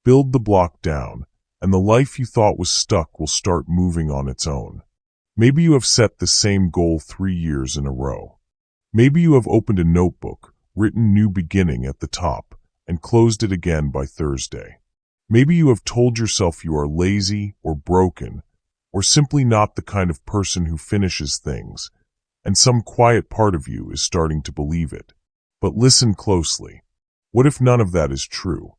Build the block down, and the life you thought was stuck will start moving on its own. Maybe you have set the same goal 3 years in a row. Maybe you have opened a notebook, written "New Beginning" at the top, and closed it again by Thursday. Maybe you have told yourself you are lazy or broken, or simply not the kind of person who finishes things, and some quiet part of you is starting to believe it. But listen closely. What if none of that is true?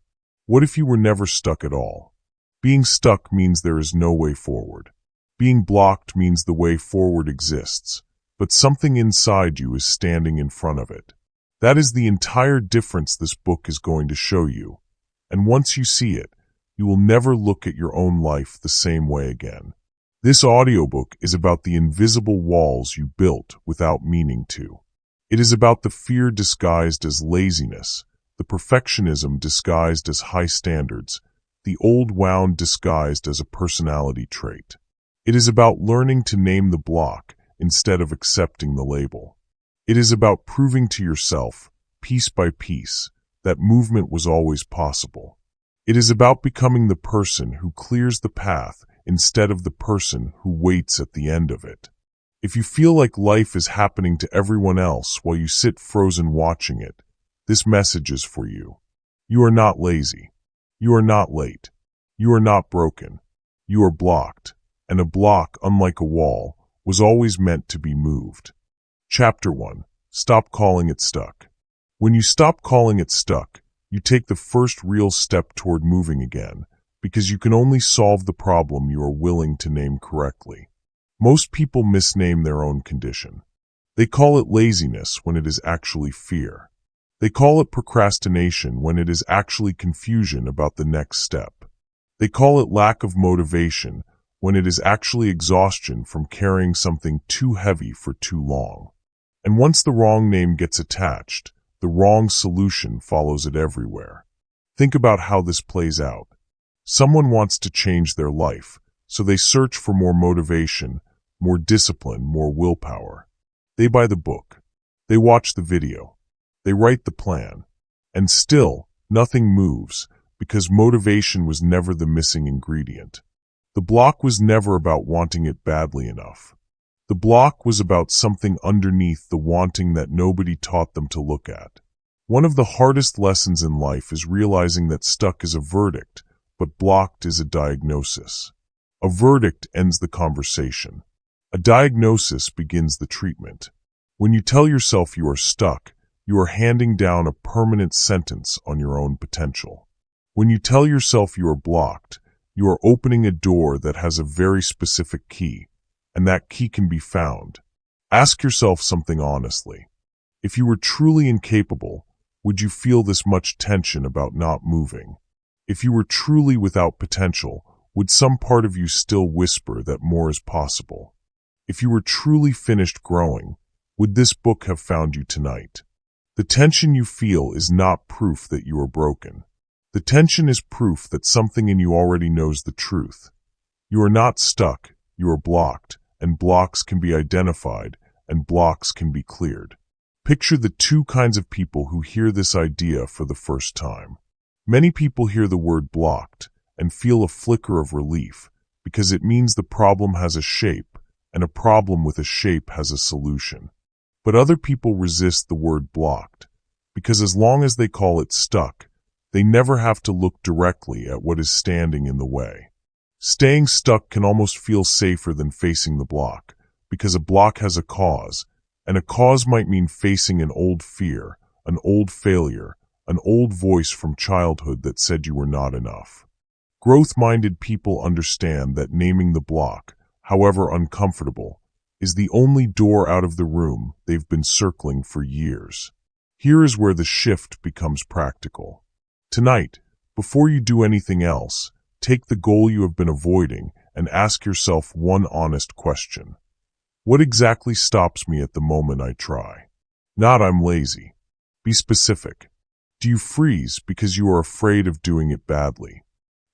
What if you were never stuck at all? Being stuck means there is no way forward. Being blocked means the way forward exists, but something inside you is standing in front of it. That is the entire difference this book is going to show you. And once you see it, you will never look at your own life the same way again. This audiobook is about the invisible walls you built without meaning to. It is about the fear disguised as laziness, the perfectionism disguised as high standards, the old wound disguised as a personality trait. It is about learning to name the block instead of accepting the label. It is about proving to yourself, piece by piece, that movement was always possible. It is about becoming the person who clears the path instead of the person who waits at the end of it. If you feel like life is happening to everyone else while you sit frozen watching it, this message is for you. You are not lazy. You are not late. You are not broken. You are blocked. And a block, unlike a wall, was always meant to be moved. Chapter 1. Stop calling it stuck. When you stop calling it stuck, you take the first real step toward moving again, because you can only solve the problem you are willing to name correctly. Most people misname their own condition. They call it laziness when it is actually fear. They call it procrastination when it is actually confusion about the next step. They call it lack of motivation when it is actually exhaustion from carrying something too heavy for too long. And once the wrong name gets attached, the wrong solution follows it everywhere. Think about how this plays out. Someone wants to change their life, so they search for more motivation, more discipline, more willpower. They buy the book. They watch the video. They write the plan. And still, nothing moves, because motivation was never the missing ingredient. The block was never about wanting it badly enough. The block was about something underneath the wanting that nobody taught them to look at. One of the hardest lessons in life is realizing that stuck is a verdict, but blocked is a diagnosis. A verdict ends the conversation. A diagnosis begins the treatment. When you tell yourself you are stuck, you are handing down a permanent sentence on your own potential. When you tell yourself you are blocked, you are opening a door that has a very specific key, and that key can be found. Ask yourself something honestly. If you were truly incapable, would you feel this much tension about not moving? If you were truly without potential, would some part of you still whisper that more is possible? If you were truly finished growing, would this book have found you tonight? The tension you feel is not proof that you are broken. The tension is proof that something in you already knows the truth. You are not stuck, you are blocked, and blocks can be identified, and blocks can be cleared. Picture the two kinds of people who hear this idea for the first time. Many people hear the word blocked and feel a flicker of relief, because it means the problem has a shape, and a problem with a shape has a solution. But other people resist the word blocked, because as long as they call it stuck, they never have to look directly at what is standing in the way. Staying stuck can almost feel safer than facing the block, because a block has a cause, and a cause might mean facing an old fear, an old failure, an old voice from childhood that said you were not enough. Growth-minded people understand that naming the block, however uncomfortable, is the only door out of the room they've been circling for years. Here is where the shift becomes practical. Tonight, before you do anything else, take the goal you have been avoiding and ask yourself one honest question. What exactly stops me at the moment I try? Not I'm lazy. Be specific. Do you freeze because you are afraid of doing it badly?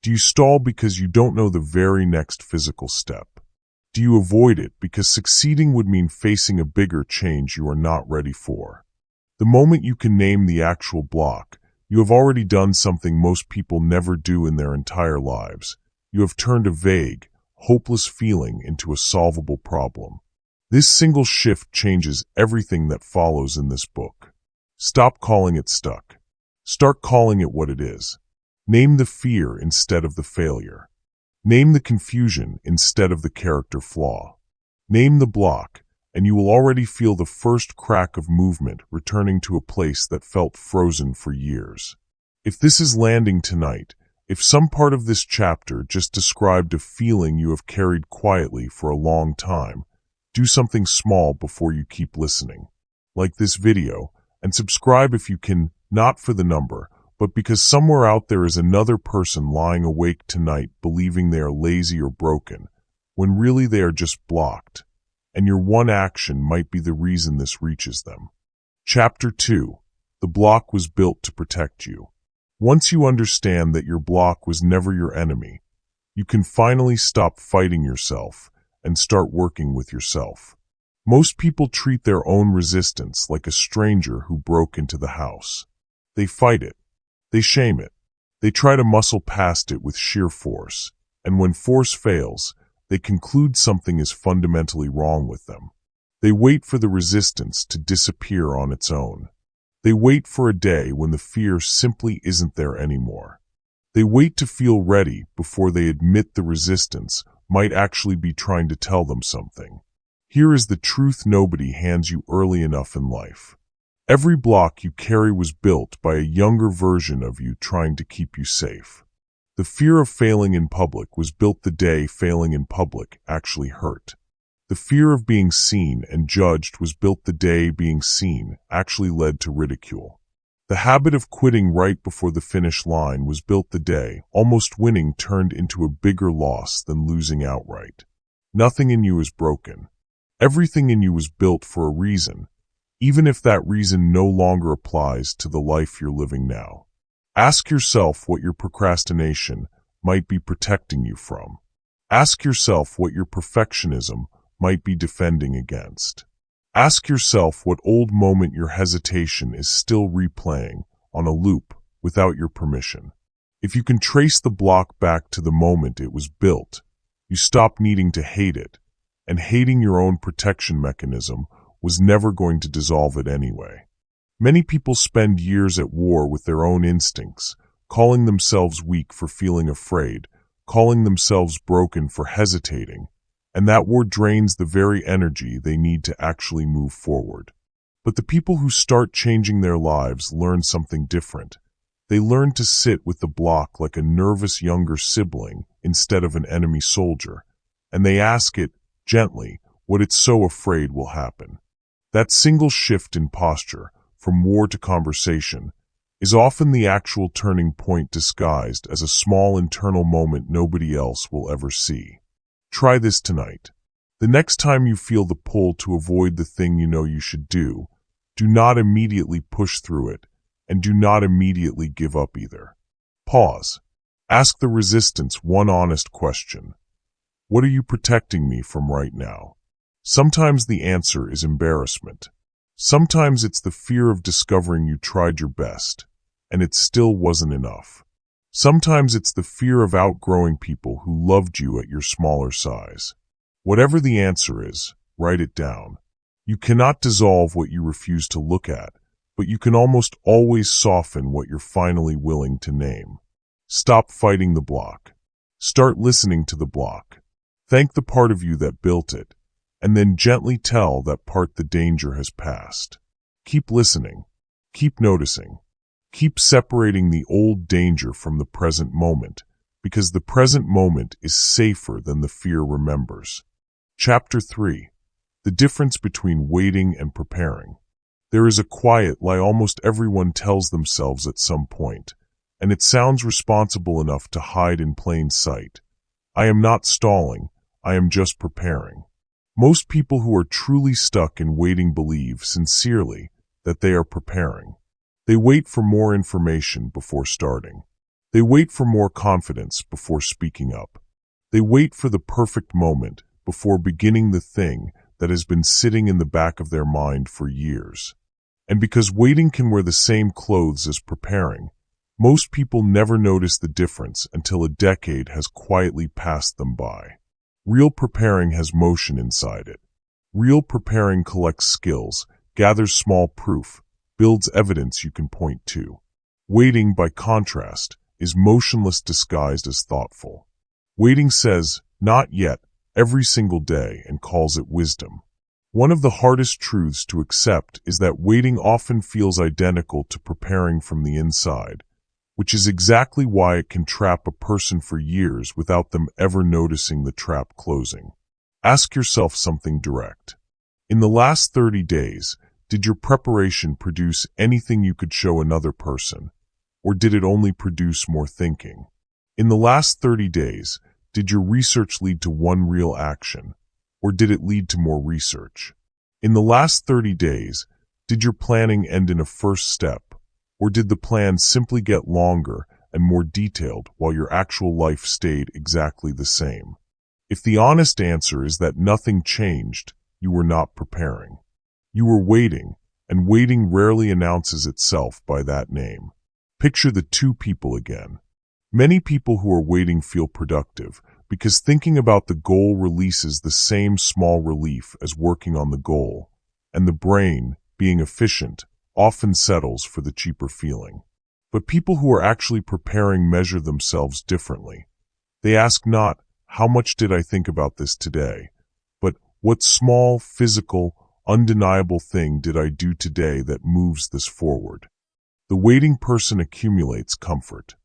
Do you stall because you don't know the very next physical step? Do you avoid it because succeeding would mean facing a bigger change you are not ready for? The moment you can name the actual block, You have already done something most people never do in their entire lives. You have turned a vague, hopeless feeling into a solvable problem. This single shift changes everything that follows in this book. Stop calling it stuck. Start calling it what it is. Name the fear instead of the failure. Name the confusion instead of the character flaw. Name the block, and you will already feel the first crack of movement returning to a place that felt frozen for years. If this is landing tonight, if some part of this chapter just described a feeling you have carried quietly for a long time, do something small before you keep listening. Like this video, and subscribe if you can, not for the number, but because somewhere out there is another person lying awake tonight believing they are lazy or broken, when really they are just blocked, and your one action might be the reason this reaches them. Chapter 2. The block was built to protect you. Once you understand that your block was never your enemy, you can finally stop fighting yourself and start working with yourself. Most people treat their own resistance like a stranger who broke into the house. They fight it. They shame it. They try to muscle past it with sheer force, and when force fails, they conclude something is fundamentally wrong with them. They wait for the resistance to disappear on its own. They wait for a day when the fear simply isn't there anymore. They wait to feel ready before they admit the resistance might actually be trying to tell them something. Here is the truth nobody hands you early enough in life. Every block you carry was built by a younger version of you trying to keep you safe. The fear of failing in public was built the day failing in public actually hurt. The fear of being seen and judged was built the day being seen actually led to ridicule. The habit of quitting right before the finish line was built the day almost winning turned into a bigger loss than losing outright. Nothing in you is broken. Everything in you was built for a reason, even if that reason no longer applies to the life you're living now. Ask yourself what your procrastination might be protecting you from. Ask yourself what your perfectionism might be defending against. Ask yourself what old moment your hesitation is still replaying on a loop without your permission. If you can trace the block back to the moment it was built, you stop needing to hate it, and hating your own protection mechanism was never going to dissolve it anyway. Many people spend years at war with their own instincts, calling themselves weak for feeling afraid, calling themselves broken for hesitating, and that war drains the very energy they need to actually move forward. But the people who start changing their lives learn something different. They learn to sit with the block like a nervous younger sibling instead of an enemy soldier, and they ask it, gently, what it's so afraid will happen. That single shift in posture, from war to conversation, is often the actual turning point disguised as a small internal moment nobody else will ever see. Try this tonight. The next time you feel the pull to avoid the thing you know you should do not immediately push through it, and do not immediately give up either. Pause. Ask the resistance one honest question. What are you protecting me from right now? Sometimes the answer is embarrassment. Sometimes it's the fear of discovering you tried your best, and it still wasn't enough. Sometimes it's the fear of outgrowing people who loved you at your smaller size. Whatever the answer is, write it down. You cannot dissolve what you refuse to look at, but you can almost always soften what you're finally willing to name. Stop fighting the block. Start listening to the block. Thank the part of you that built it, and then gently tell that part the danger has passed. Keep listening. Keep noticing. Keep separating the old danger from the present moment, because the present moment is safer than the fear remembers. Chapter 3. The difference between waiting and preparing. There is a quiet lie almost everyone tells themselves at some point, and it sounds responsible enough to hide in plain sight. I am not stalling, I am just preparing. Most people who are truly stuck in waiting believe sincerely that they are preparing. They wait for more information before starting. They wait for more confidence before speaking up. They wait for the perfect moment before beginning the thing that has been sitting in the back of their mind for years. And because waiting can wear the same clothes as preparing, Most people never notice the difference until a decade has quietly passed them by. Real preparing has motion inside it. Real preparing collects skills, gathers small proof, builds evidence you can point to. Waiting, by contrast, is motionless disguised as thoughtful. Waiting says, "Not yet," every single day and calls it wisdom. One of the hardest truths to accept is that waiting often feels identical to preparing from the inside, which is exactly why it can trap a person for years without them ever noticing the trap closing. Ask yourself something direct. In the last 30 days, did your preparation produce anything you could show another person, or did it only produce more thinking? In the last 30 days, did your research lead to one real action, or did it lead to more research? In the last 30 days, did your planning end in a first step, or did the plan simply get longer and more detailed while your actual life stayed exactly the same? If the honest answer is that nothing changed, you were not preparing. You were waiting, and waiting rarely announces itself by that name. Picture the two people again. Many people who are waiting feel productive because thinking about the goal releases the same small relief as working on the goal, and the brain, being efficient, often settles for the cheaper feeling. But people who are actually preparing measure themselves differently. They ask not, "How much did I think about this today?" but "What small, physical, undeniable thing did I do today that moves this forward?" The waiting person accumulates comfort.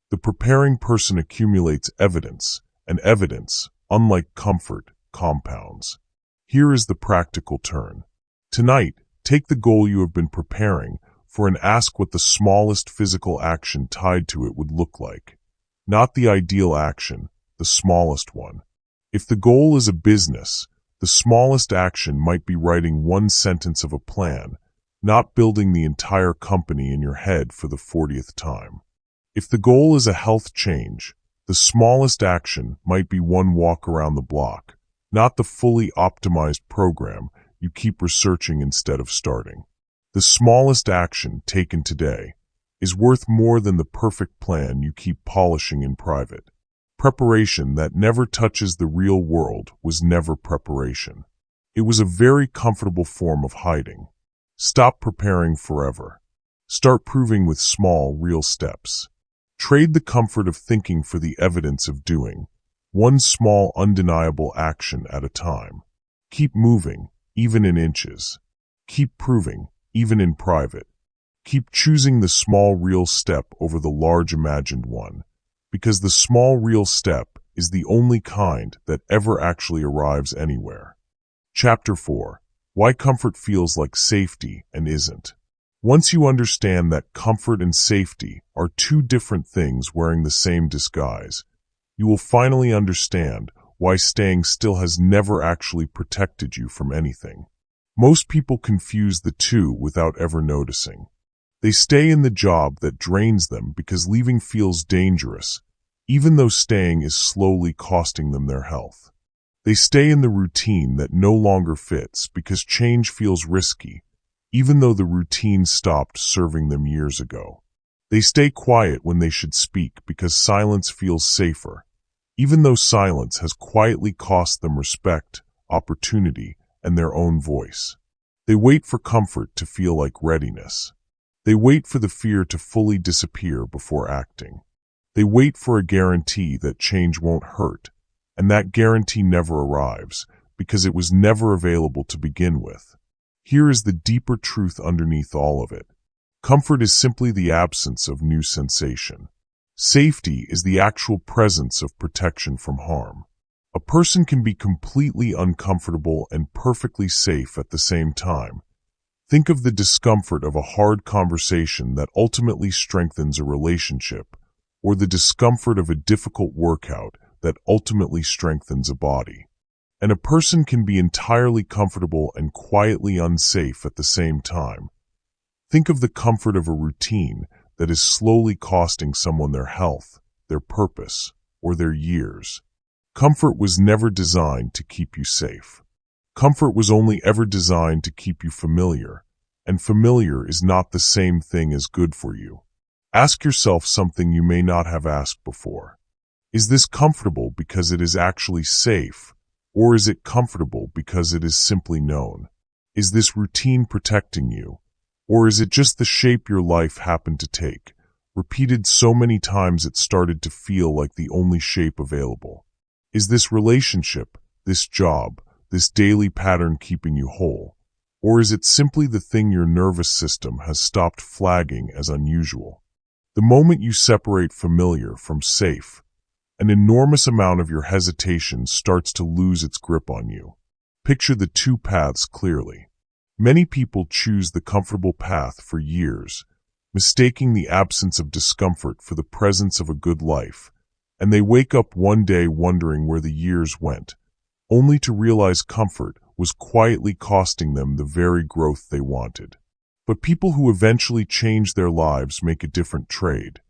The preparing person accumulates evidence, and evidence, unlike comfort, compounds. Here is the practical turn. Tonight, take the goal you have been preparing for and ask what the smallest physical action tied to it would look like. Not the ideal action, the smallest one. If the goal is a business, the smallest action might be writing one sentence of a plan, not building the entire company in your head for the 40th time. If the goal is a health change, the smallest action might be one walk around the block, not the fully optimized program you keep researching instead of starting. The smallest action taken today is worth more than the perfect plan you keep polishing in private. Preparation that never touches the real world was never preparation. It was a very comfortable form of hiding. Stop preparing forever. Start proving with small, real steps. Trade the comfort of thinking for the evidence of doing, one small, undeniable action at a time. Keep moving, even in inches. Keep proving, even in private. Keep choosing the small, real step over the large, imagined one, because the small, real step is the only kind that ever actually arrives anywhere. Chapter 4. Why comfort feels like safety and isn't. Once you understand that comfort and safety are two different things wearing the same disguise, you will finally understand why staying still has never actually protected you from anything. Most people confuse the two without ever noticing. They stay in the job that drains them because leaving feels dangerous, even though staying is slowly costing them their health. They stay in the routine that no longer fits because change feels risky, even though the routine stopped serving them years ago. They stay quiet when they should speak because silence feels safer, even though silence has quietly cost them respect, opportunity, and their own voice. They wait for comfort to feel like readiness. They wait for the fear to fully disappear before acting. They wait for a guarantee that change won't hurt, and that guarantee never arrives because it was never available to begin with. Here is the deeper truth underneath all of it. Comfort is simply the absence of new sensation. Safety is the actual presence of protection from harm. A person can be completely uncomfortable and perfectly safe at the same time. Think of the discomfort of a hard conversation that ultimately strengthens a relationship, or the discomfort of a difficult workout that ultimately strengthens a body. And a person can be entirely comfortable and quietly unsafe at the same time. Think of the comfort of a routine that is slowly costing someone their health, their purpose, or their years. Comfort was never designed to keep you safe. Comfort was only ever designed to keep you familiar, and familiar is not the same thing as good for you. Ask yourself something you may not have asked before. Is this comfortable because it is actually safe, or is it comfortable because it is simply known? Is this routine protecting you, or is it just the shape your life happened to take, repeated so many times it started to feel like the only shape available? Is this relationship, this job, this daily pattern keeping you whole, or is it simply the thing your nervous system has stopped flagging as unusual? The moment you separate familiar from safe, an enormous amount of your hesitation starts to lose its grip on you. Picture the two paths clearly. Many people choose the comfortable path for years, mistaking the absence of discomfort for the presence of a good life, and they wake up one day wondering where the years went, only to realize comfort was quietly costing them the very growth they wanted. But people who eventually change their lives make a different trade.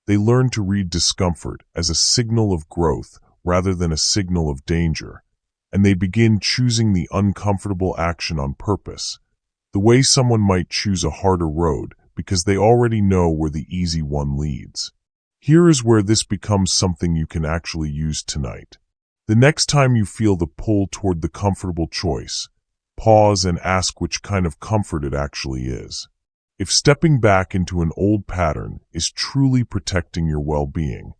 They learn to read discomfort as a signal of growth rather than a signal of danger, and they begin choosing the uncomfortable action on purpose, the way someone might choose a harder road because they already know where the easy one leads. Here is where this becomes something you can actually use tonight. The next time you feel the pull toward the comfortable choice, pause and ask which kind of comfort it actually is. If stepping back into an old pattern is truly protecting your well-being,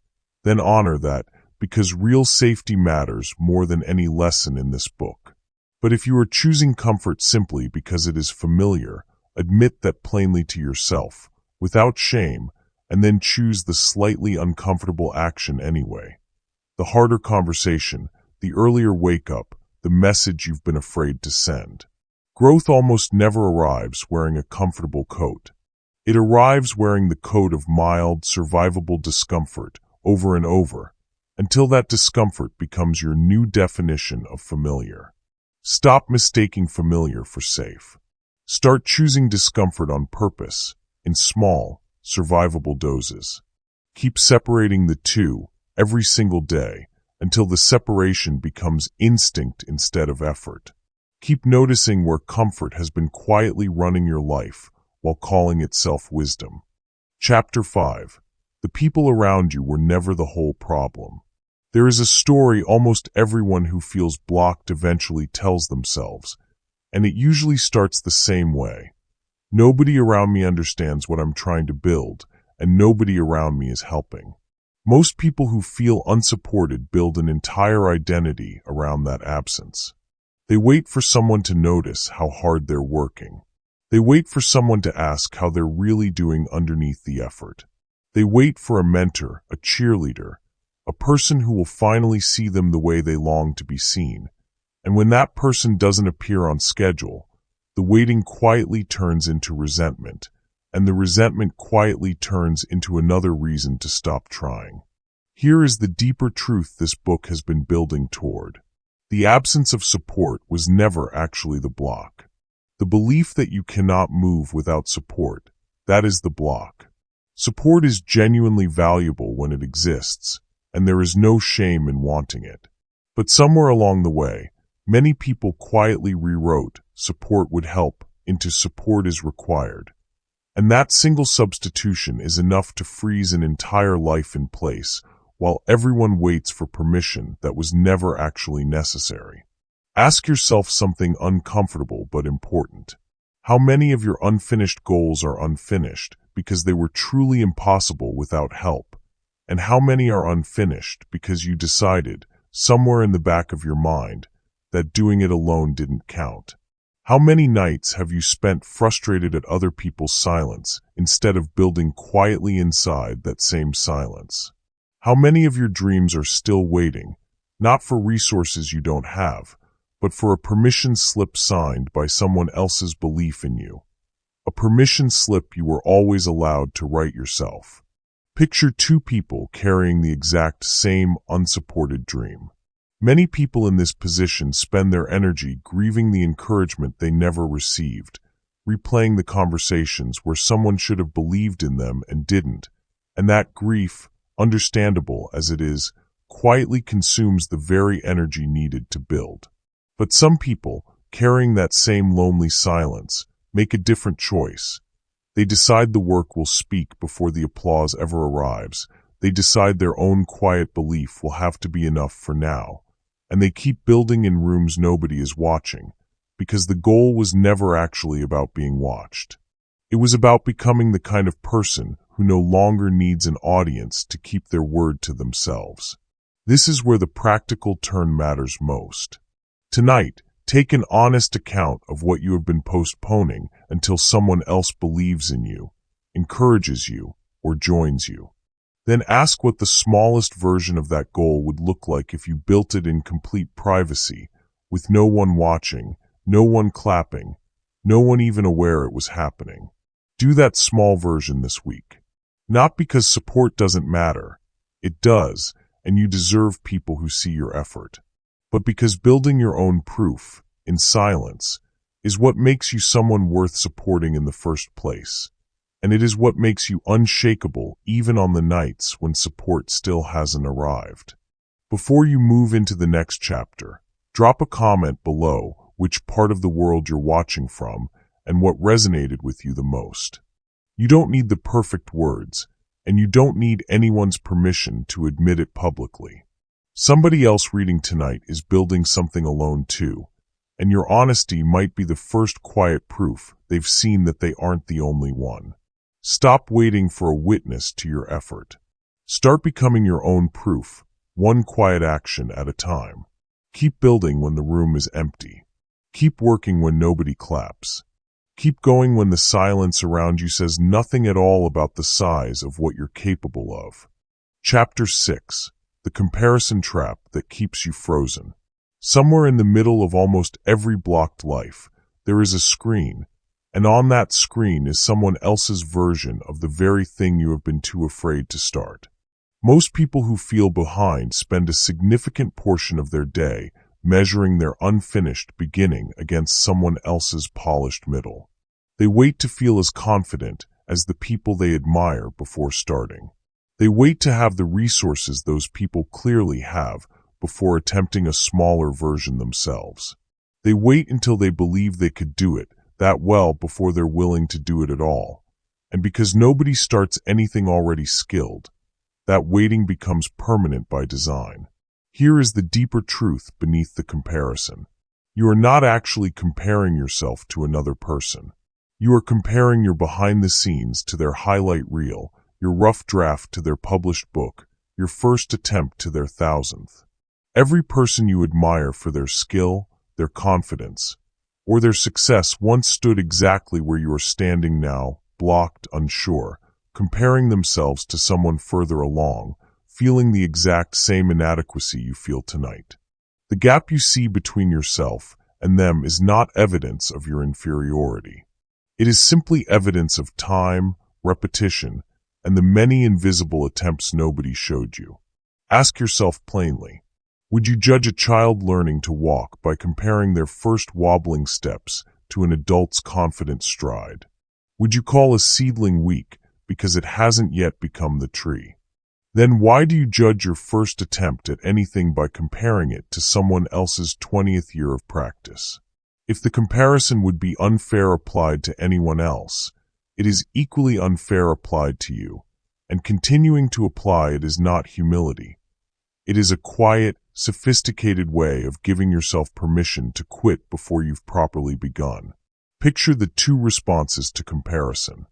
then honor that, because real safety matters more than any lesson in this book. But if you are choosing comfort simply because it is familiar, admit that plainly to yourself, without shame, and then choose the slightly uncomfortable action anyway. The harder conversation, the earlier wake-up, the message you've been afraid to send. Growth almost never arrives wearing a comfortable coat. It arrives wearing the coat of mild, survivable discomfort over and over, until that discomfort becomes your new definition of familiar. Stop mistaking familiar for safe. Start choosing discomfort on purpose, in small, survivable doses. Keep separating the two every single day until the separation becomes instinct instead of effort. Keep noticing where comfort has been quietly running your life while calling itself wisdom. Chapter 5. The people around you were never the whole problem. There is a story almost everyone who feels blocked eventually tells themselves, and it usually starts the same way. Nobody around me understands what I'm trying to build, and nobody around me is helping. Most people who feel unsupported build an entire identity around that absence. They wait for someone to notice how hard they're working. They wait for someone to ask how they're really doing underneath the effort. They wait for a mentor, a cheerleader, a person who will finally see them the way they long to be seen. And when that person doesn't appear on schedule, the waiting quietly turns into resentment, and the resentment quietly turns into another reason to stop trying. Here is the deeper truth this book has been building toward. The absence of support was never actually the block. The belief that you cannot move without support, that is the block. Support is genuinely valuable when it exists, and there is no shame in wanting it. But somewhere along the way, many people quietly rewrote support would help into support is required. And that single substitution is enough to freeze an entire life in place, while everyone waits for permission that was never actually necessary. Ask yourself something uncomfortable but important. How many of your unfinished goals are unfinished because they were truly impossible without help? And how many are unfinished because you decided, somewhere in the back of your mind, that doing it alone didn't count? How many nights have you spent frustrated at other people's silence instead of building quietly inside that same silence? How many of your dreams are still waiting, not for resources you don't have, but for a permission slip signed by someone else's belief in you? A permission slip you were always allowed to write yourself. Picture two people carrying the exact same unsupported dream. Many people in this position spend their energy grieving the encouragement they never received, replaying the conversations where someone should have believed in them and didn't, and that grief, understandable as it is, quietly consumes the very energy needed to build. But some people, carrying that same lonely silence, make a different choice. They decide the work will speak before the applause ever arrives. They decide their own quiet belief will have to be enough for now. And they keep building in rooms nobody is watching, because the goal was never actually about being watched. It was about becoming the kind of person who no longer needs an audience to keep their word to themselves. This is where the practical turn matters most. Tonight, take an honest account of what you have been postponing until someone else believes in you, encourages you, or joins you. Then ask what the smallest version of that goal would look like if you built it in complete privacy, with no one watching, no one clapping, no one even aware it was happening. Do that small version this week. Not because support doesn't matter. It does, and you deserve people who see your effort. But because building your own proof, in silence, is what makes you someone worth supporting in the first place. And it is what makes you unshakable even on the nights when support still hasn't arrived. Before you move into the next chapter, drop a comment below which part of the world you're watching from and what resonated with you the most. You don't need the perfect words, and you don't need anyone's permission to admit it publicly. Somebody else reading tonight is building something alone too, and your honesty might be the first quiet proof they've seen that they aren't the only one. Stop waiting for a witness to your effort. Start becoming your own proof, one quiet action at a time. Keep building when the room is empty. Keep working when nobody claps. Keep going when the silence around you says nothing at all about the size of what you're capable of. Chapter 6. The comparison trap that keeps you frozen. Somewhere in the middle of almost every blocked life, there is a screen, and on that screen is someone else's version of the very thing you have been too afraid to start. Most people who feel behind spend a significant portion of their day measuring their unfinished beginning against someone else's polished middle. They wait to feel as confident as the people they admire before starting. They wait to have the resources those people clearly have before attempting a smaller version themselves. They wait until they believe they could do it that well before they're willing to do it at all. And because nobody starts anything already skilled, that waiting becomes permanent by design. Here is the deeper truth beneath the comparison. You are not actually comparing yourself to another person. You are comparing your behind the scenes to their highlight reel, your rough draft to their published book, your first attempt to their 1,000th. Every person you admire for their skill, their confidence, or their success once stood exactly where you are standing now, blocked, unsure, comparing themselves to someone further along, feeling the exact same inadequacy you feel tonight. The gap you see between yourself and them is not evidence of your inferiority. It is simply evidence of time, repetition, and the many invisible attempts nobody showed you. Ask yourself plainly, would you judge a child learning to walk by comparing their first wobbling steps to an adult's confident stride? Would you call a seedling weak because it hasn't yet become the tree? Then why do you judge your first attempt at anything by comparing it to someone else's 20th year of practice? If the comparison would be unfair applied to anyone else, it is equally unfair applied to you, and continuing to apply it is not humility. It is a quiet, sophisticated way of giving yourself permission to quit before you've properly begun. Picture the two responses to comparison.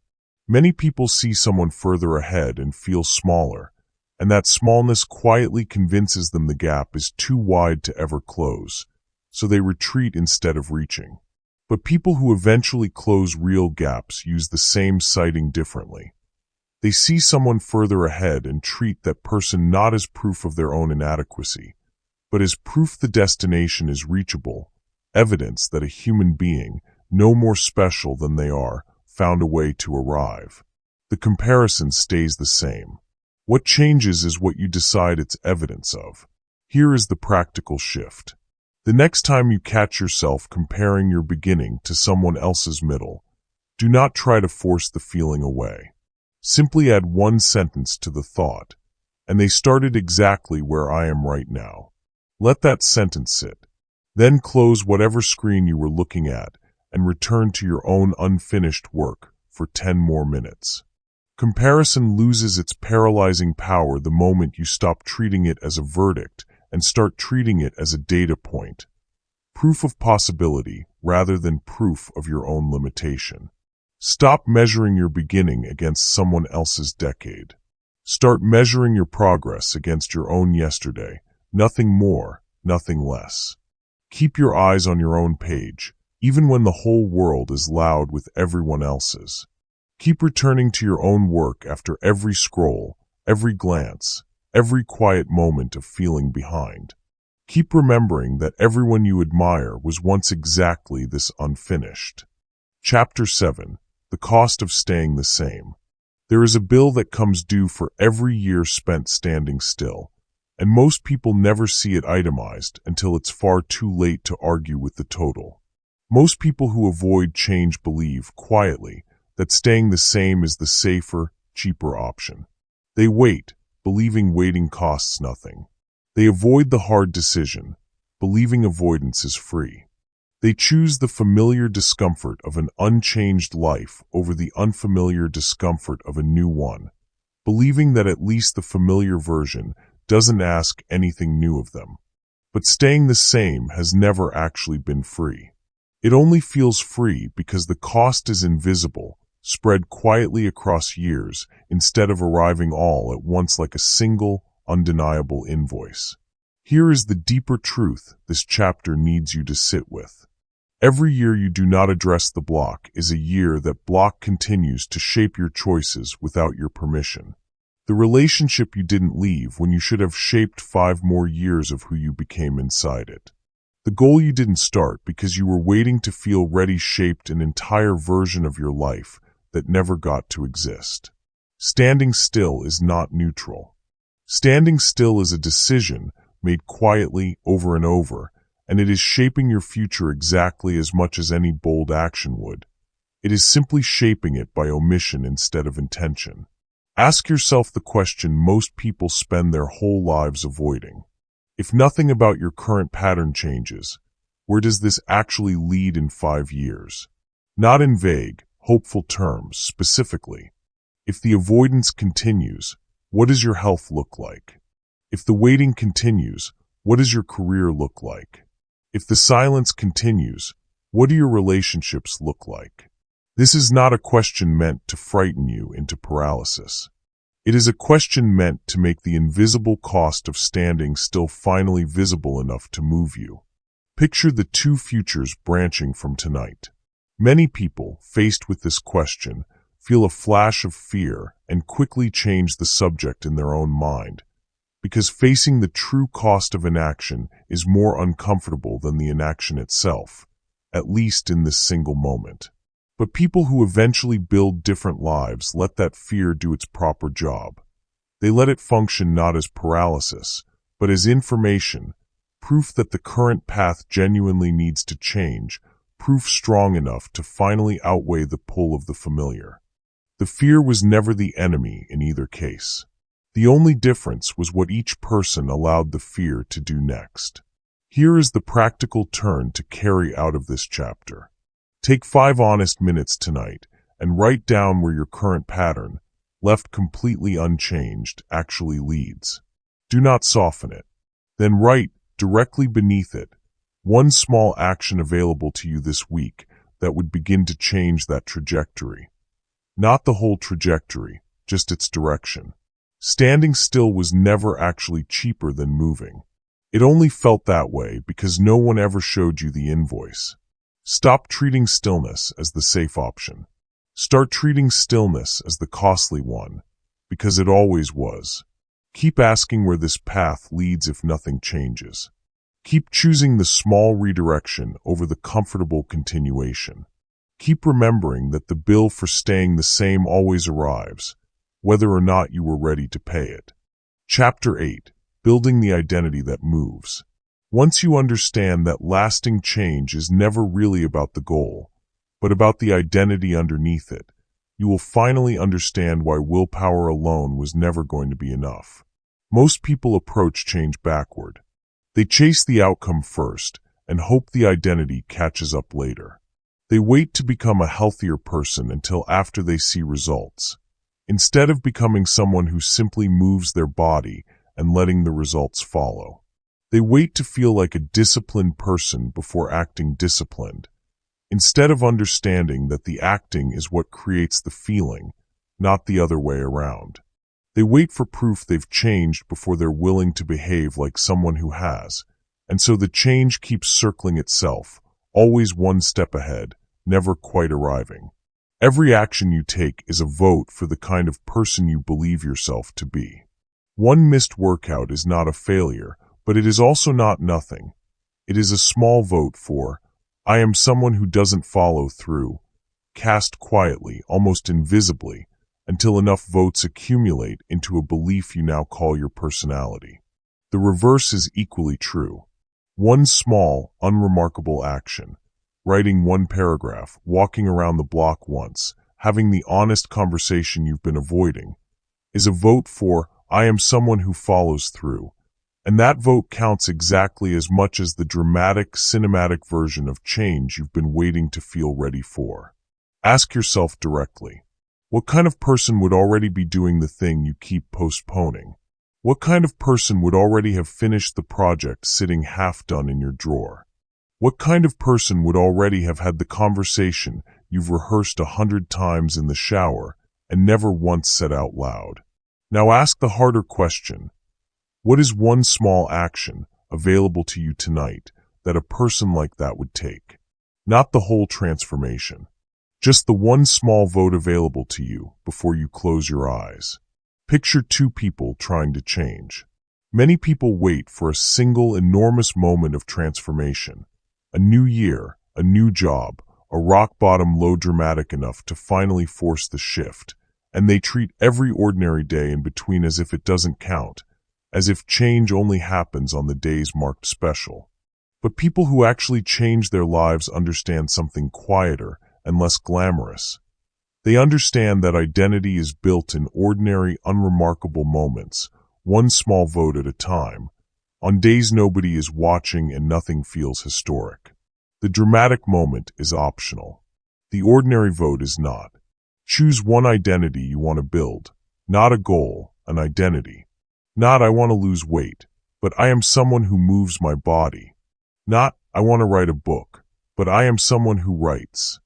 Many people see someone further ahead and feel smaller, and that smallness quietly convinces them the gap is too wide to ever close, so they retreat instead of reaching. But people who eventually close real gaps use the same sighting differently. They see someone further ahead and treat that person not as proof of their own inadequacy, but as proof the destination is reachable, evidence that a human being, no more special than they are, found a way to arrive. The comparison stays the same. What changes is what you decide it's evidence of. Here is the practical shift. The next time you catch yourself comparing your beginning to someone else's middle, do not try to force the feeling away. Simply add one sentence to the thought, and they started exactly where I am right now. Let that sentence sit. Then close whatever screen you were looking at and return to your own unfinished work for 10 more minutes. Comparison loses its paralyzing power the moment you stop treating it as a verdict and start treating it as a data point. Proof of possibility rather than proof of your own limitation. Stop measuring your beginning against someone else's decade. Start measuring your progress against your own yesterday. Nothing more, nothing less. Keep your eyes on your own page, even when the whole world is loud with everyone else's. Keep returning to your own work after every scroll, every glance, every quiet moment of feeling behind. Keep remembering that everyone you admire was once exactly this unfinished. Chapter 7. The Cost of Staying the Same. There is a bill that comes due for every year spent standing still, and most people never see it itemized until it's far too late to argue with the total. Most people who avoid change believe, quietly, that staying the same is the safer, cheaper option. They wait, believing waiting costs nothing. They avoid the hard decision, believing avoidance is free. They choose the familiar discomfort of an unchanged life over the unfamiliar discomfort of a new one, believing that at least the familiar version doesn't ask anything new of them. But staying the same has never actually been free. It only feels free because the cost is invisible, spread quietly across years instead of arriving all at once like a single, undeniable invoice. Here is the deeper truth this chapter needs you to sit with. Every year you do not address the block is a year that block continues to shape your choices without your permission. The relationship you didn't leave when you should have shaped 5 more years of who you became inside it. The goal you didn't start because you were waiting to feel ready shaped an entire version of your life that never got to exist. Standing still is not neutral. Standing still is a decision made quietly over and over, and it is shaping your future exactly as much as any bold action would. It is simply shaping it by omission instead of intention. Ask yourself the question most people spend their whole lives avoiding. If nothing about your current pattern changes, where does this actually lead in 5 years? Not in vague, hopeful terms, specifically. If the avoidance continues, what does your health look like? If the waiting continues, what does your career look like? If the silence continues, what do your relationships look like? This is not a question meant to frighten you into paralysis. It is a question meant to make the invisible cost of standing still finally visible enough to move you. Picture the 2 futures branching from tonight. Many people, faced with this question, feel a flash of fear and quickly change the subject in their own mind, because facing the true cost of inaction is more uncomfortable than the inaction itself, at least in this single moment. But people who eventually build different lives let that fear do its proper job. They let it function not as paralysis, but as information, proof that the current path genuinely needs to change, proof strong enough to finally outweigh the pull of the familiar. The fear was never the enemy in either case. The only difference was what each person allowed the fear to do next. Here is the practical turn to carry out of this chapter. Take 5 honest minutes tonight and write down where your current pattern, left completely unchanged, actually leads. Do not soften it. Then write, directly beneath it, one small action available to you this week that would begin to change that trajectory. Not the whole trajectory, just its direction. Standing still was never actually cheaper than moving. It only felt that way because no one ever showed you the invoice. Stop treating stillness as the safe option. Start treating stillness as the costly one, because it always was. Keep asking where this path leads if nothing changes. Keep choosing the small redirection over the comfortable continuation. Keep remembering that the bill for staying the same always arrives, whether or not you were ready to pay it. Chapter 8. Building the Identity That Moves. Once you understand that lasting change is never really about the goal, but about the identity underneath it, you will finally understand why willpower alone was never going to be enough. Most people approach change backward. They chase the outcome first and hope the identity catches up later. They wait to become a healthier person until after they see results, instead of becoming someone who simply moves their body and letting the results follow. They wait to feel like a disciplined person before acting disciplined, instead of understanding that the acting is what creates the feeling, not the other way around. They wait for proof they've changed before they're willing to behave like someone who has, and so the change keeps circling itself, always one step ahead, never quite arriving. Every action you take is a vote for the kind of person you believe yourself to be. One missed workout is not a failure, but it is also not nothing. It is a small vote for, I am someone who doesn't follow through, cast quietly, almost invisibly, until enough votes accumulate into a belief you now call your personality. The reverse is equally true. One small, unremarkable action, writing one paragraph, walking around the block once, having the honest conversation you've been avoiding, is a vote for, I am someone who follows through. And that vote counts exactly as much as the dramatic, cinematic version of change you've been waiting to feel ready for. Ask yourself directly, what kind of person would already be doing the thing you keep postponing? What kind of person would already have finished the project sitting half done in your drawer? What kind of person would already have had the conversation you've rehearsed 100 times in the shower and never once said out loud? Now ask the harder question. What is one small action available to you tonight that a person like that would take? Not the whole transformation. Just the one small vote available to you before you close your eyes. Picture two people trying to change. Many people wait for a single enormous moment of transformation. A new year, a new job, a rock-bottom low dramatic enough to finally force the shift, and they treat every ordinary day in between as if it doesn't count, as if change only happens on the days marked special. But people who actually change their lives understand something quieter and less glamorous. They understand that identity is built in ordinary, unremarkable moments, one small vote at a time, on days nobody is watching and nothing feels historic. The dramatic moment is optional. The ordinary vote is not. Choose one identity you want to build, not a goal, an identity. Not I want to lose weight, but I am someone who moves my body. Not I want to write a book, but I am someone who writes.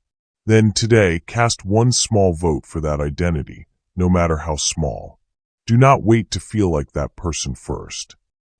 Then today, cast one small vote for that identity, no matter how small. Do not wait to feel like that person first.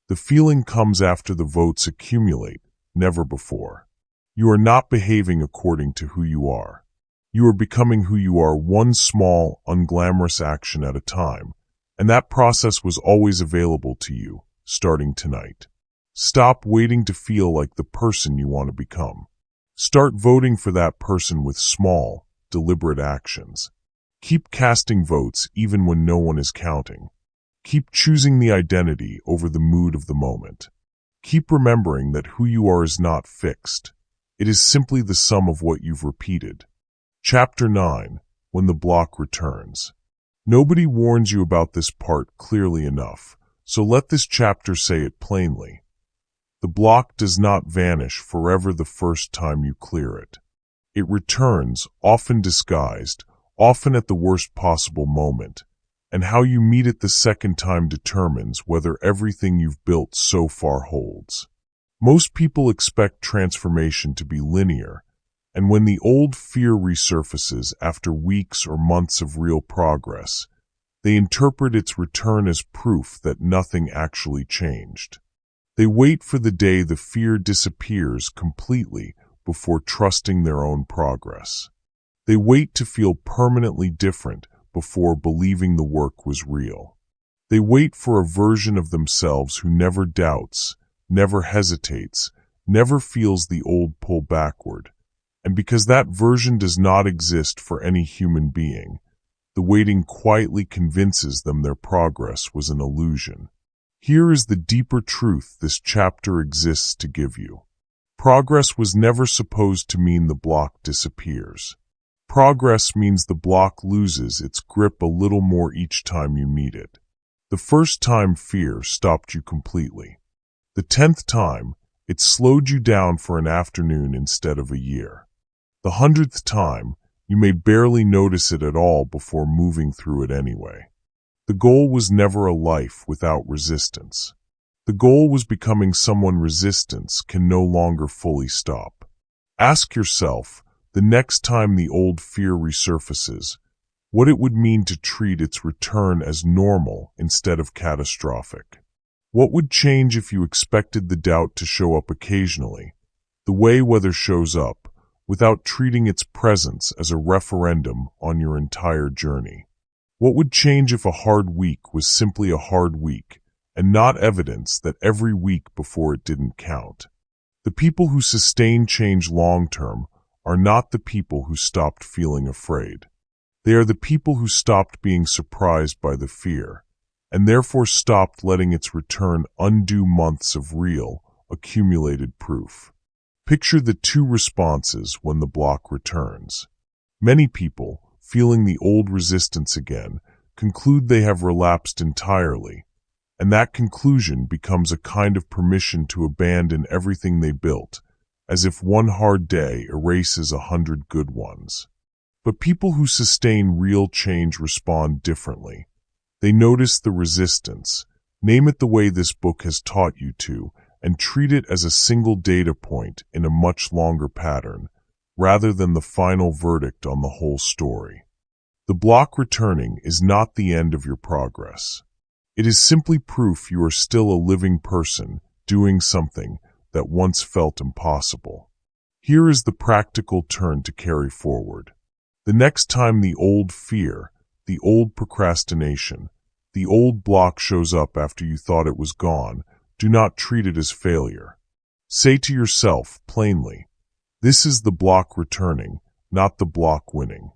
The feeling comes after the votes accumulate, never before. You are not behaving according to who you are. You are becoming who you are one small, unglamorous action at a time, and that process was always available to you, starting tonight. Stop waiting to feel like the person you want to become. Start voting for that person with small, deliberate actions. Keep casting votes even when no one is counting. Keep choosing the identity over the mood of the moment. Keep remembering that who you are is not fixed. It is simply the sum of what you've repeated. Chapter 9, When the Block Returns. Nobody warns you about this part clearly enough, so let this chapter say it plainly. The block does not vanish forever the first time you clear it. It returns, often disguised, often at the worst possible moment, and how you meet it the second time determines whether everything you've built so far holds. Most people expect transformation to be linear, and when the old fear resurfaces after weeks or months of real progress, they interpret its return as proof that nothing actually changed. They wait for the day the fear disappears completely before trusting their own progress. They wait to feel permanently different before believing the work was real. They wait for a version of themselves who never doubts, never hesitates, never feels the old pull backward. And because that version does not exist for any human being, the waiting quietly convinces them their progress was an illusion. Here is the deeper truth this chapter exists to give you. Progress was never supposed to mean the block disappears. Progress means the block loses its grip a little more each time you meet it. The first time fear stopped you completely. The 10th time, it slowed you down for an afternoon instead of a year. The 100th time, you may barely notice it at all before moving through it anyway. The goal was never a life without resistance. The goal was becoming someone resistance can no longer fully stop. Ask yourself, the next time the old fear resurfaces, what it would mean to treat its return as normal instead of catastrophic. What would change if you expected the doubt to show up occasionally, the way weather shows up, without treating its presence as a referendum on your entire journey? What would change if a hard week was simply a hard week, and not evidence that every week before it didn't count? The people who sustain change long-term are not the people who stopped feeling afraid. They are the people who stopped being surprised by the fear, and therefore stopped letting its return undo months of real, accumulated proof. Picture the two responses when the block returns. Many people, feeling the old resistance again, conclude they have relapsed entirely, and that conclusion becomes a kind of permission to abandon everything they built, as if one hard day erases 100 good ones. But people who sustain real change respond differently. They notice the resistance, name it the way this book has taught you to, and treat it as a single data point in a much longer pattern, rather than the final verdict on the whole story. The block returning is not the end of your progress. It is simply proof you are still a living person doing something that once felt impossible. Here is the practical turn to carry forward. The next time the old fear, the old procrastination, the old block shows up after you thought it was gone, do not treat it as failure. Say to yourself plainly, this is the block returning, not the block winning.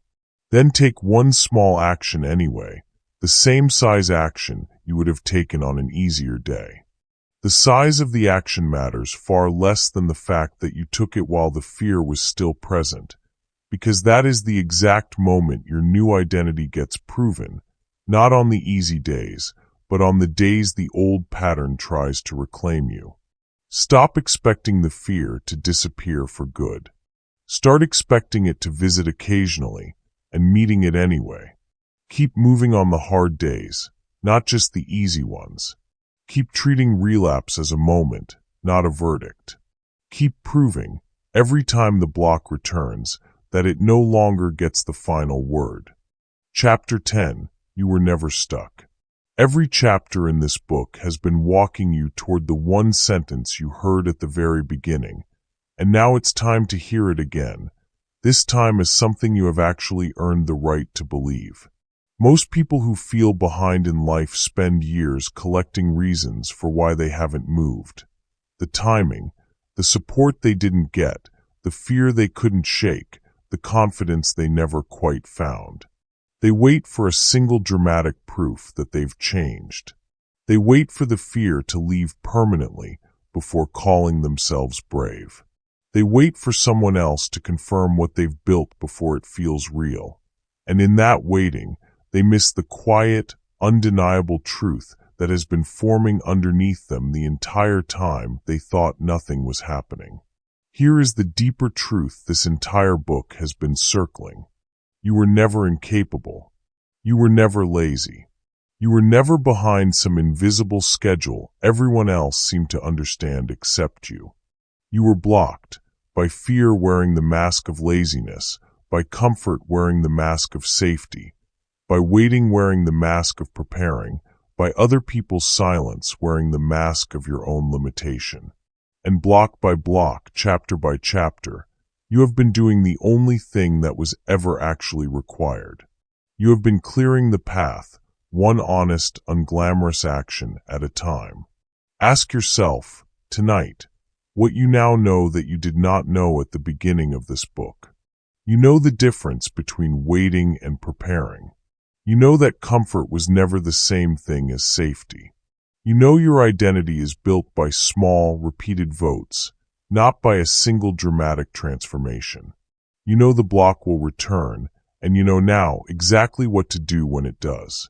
Then take one small action anyway, the same size action you would have taken on an easier day. The size of the action matters far less than the fact that you took it while the fear was still present, because that is the exact moment your new identity gets proven, not on the easy days, but on the days the old pattern tries to reclaim you. Stop expecting the fear to disappear for good. Start expecting it to visit occasionally, and meeting it anyway. Keep moving on the hard days, not just the easy ones. Keep treating relapse as a moment, not a verdict. Keep proving, every time the block returns, that it no longer gets the final word. Chapter 10. You were never stuck. Every chapter in this book has been walking you toward the one sentence you heard at the very beginning, and now it's time to hear it again, this time as something you have actually earned the right to believe. Most people who feel behind in life spend years collecting reasons for why they haven't moved. The timing, the support they didn't get, the fear they couldn't shake, the confidence they never quite found. They wait for a single dramatic proof that they've changed. They wait for the fear to leave permanently before calling themselves brave. They wait for someone else to confirm what they've built before it feels real. And in that waiting, they miss the quiet, undeniable truth that has been forming underneath them the entire time they thought nothing was happening. Here is the deeper truth this entire book has been circling. You were never incapable. You were never lazy. You were never behind some invisible schedule everyone else seemed to understand except you. You were blocked by fear wearing the mask of laziness, by comfort wearing the mask of safety, by waiting wearing the mask of preparing, by other people's silence wearing the mask of your own limitation. And block by block, chapter by chapter, you have been doing the only thing that was ever actually required. You have been clearing the path, one honest, unglamorous action at a time. Ask yourself, tonight, what you now know that you did not know at the beginning of this book. You know the difference between waiting and preparing. You know that comfort was never the same thing as safety. You know your identity is built by small, repeated votes, not by a single dramatic transformation. You know the block will return, and you know now exactly what to do when it does.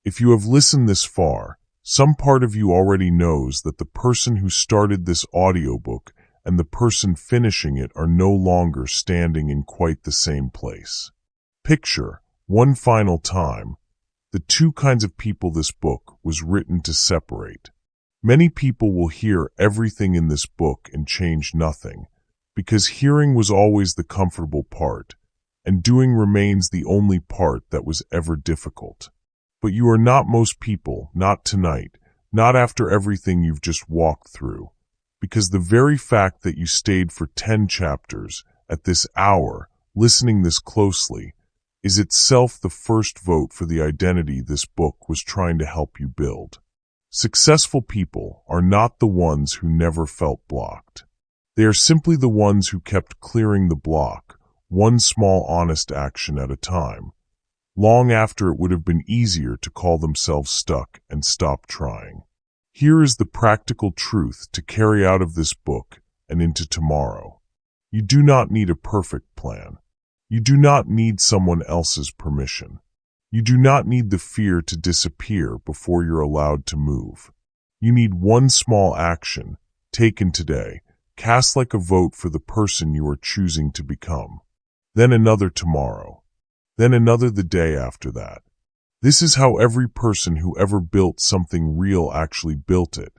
If you have listened this far, some part of you already knows that the person who started this audiobook and the person finishing it are no longer standing in quite the same place. Picture, one final time, the two kinds of people this book was written to separate. Many people will hear everything in this book and change nothing, because hearing was always the comfortable part, and doing remains the only part that was ever difficult. But you are not most people, not tonight, not after everything you've just walked through, because the very fact that you stayed for 10 chapters, at this hour, listening this closely, is itself the first vote for the identity this book was trying to help you build. Successful people are not the ones who never felt blocked. They are simply the ones who kept clearing the block, one small honest action at a time, long after it would have been easier to call themselves stuck and stop trying. Here is the practical truth to carry out of this book and into tomorrow. You do not need a perfect plan. You do not need someone else's permission. You do not need the fear to disappear before you're allowed to move. You need one small action, taken today, cast like a vote for the person you are choosing to become. Then another tomorrow. Then another the day after that. This is how every person who ever built something real actually built it.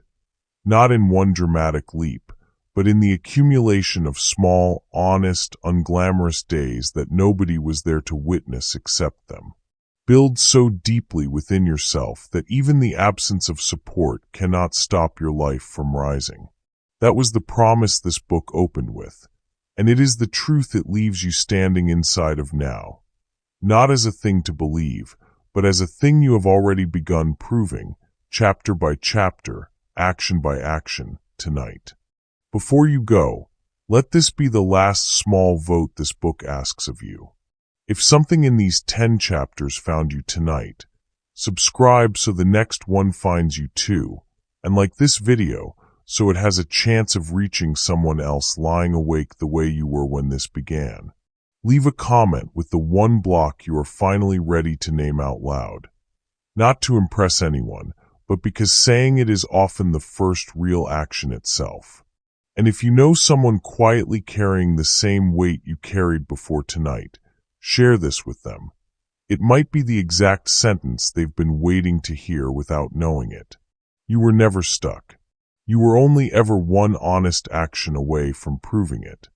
Not in one dramatic leap, but in the accumulation of small, honest, unglamorous days that nobody was there to witness except them. Build so deeply within yourself that even the absence of support cannot stop your life from rising. That was the promise this book opened with, and it is the truth it leaves you standing inside of now. Not as a thing to believe, but as a thing you have already begun proving, chapter by chapter, action by action, tonight. Before you go, let this be the last small vote this book asks of you. If something in these 10 chapters found you tonight, subscribe so the next one finds you too, and like this video, so it has a chance of reaching someone else lying awake the way you were when this began. Leave a comment with the one block you are finally ready to name out loud. Not to impress anyone, but because saying it is often the first real action itself. And if you know someone quietly carrying the same weight you carried before tonight, share this with them. It might be the exact sentence they've been waiting to hear without knowing it. You were never stuck. You were only ever one honest action away from proving it.